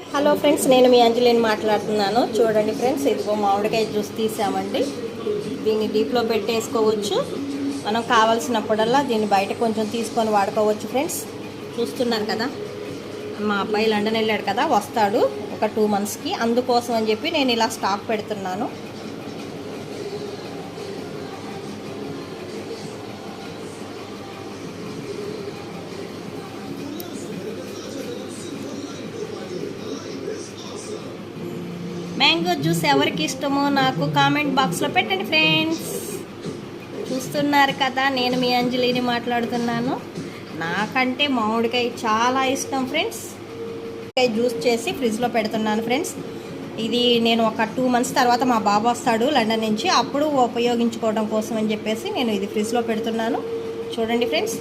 Hello friends, నేను మీ అంజలిని మాట్లాడుతున్నాను. చూడండి ఫ్రెండ్స్, ఇదిగో మామిడికాయ జ్యూస్ తీసామండి. దీన్ని డీప్లో పెట్టేసుకోవచ్చు. మనం కావాల్సినప్పుడల్లా దీన్ని బయట కొంచెం తీసుకొని వాడుకోవచ్చు. ఫ్రెండ్స్ చూస్తున్నారు కదా, మా అబ్బాయి లండన్ వెళ్ళాడు కదా, వస్తాడు ఒక 2 monthsకి. అందుకోసం అని చెప్పి నేను ఇలా స్టాక్ పెడుతున్నాను. మ్యాంగో జ్యూస్ ఎవరికి ఇష్టమో నాకు కామెంట్ బాక్స్లో పెట్టండి ఫ్రెండ్స్. చూస్తున్నారు కదా, నేను మీ అంజలిని మాట్లాడుతున్నాను. నాకంటే మామిడికాయ చాలా ఇష్టం ఫ్రెండ్స్. జ్యూస్ చేసి ఫ్రిడ్జ్లో పెడుతున్నాను ఫ్రెండ్స్. ఇది నేను ఒక 2 months తర్వాత మా బాబు వస్తాడు లండన్ నుంచి, అప్పుడు ఉపయోగించుకోవడం కోసం అని చెప్పేసి నేను ఇది ఫ్రిడ్జ్లో పెడుతున్నాను. చూడండి ఫ్రెండ్స్.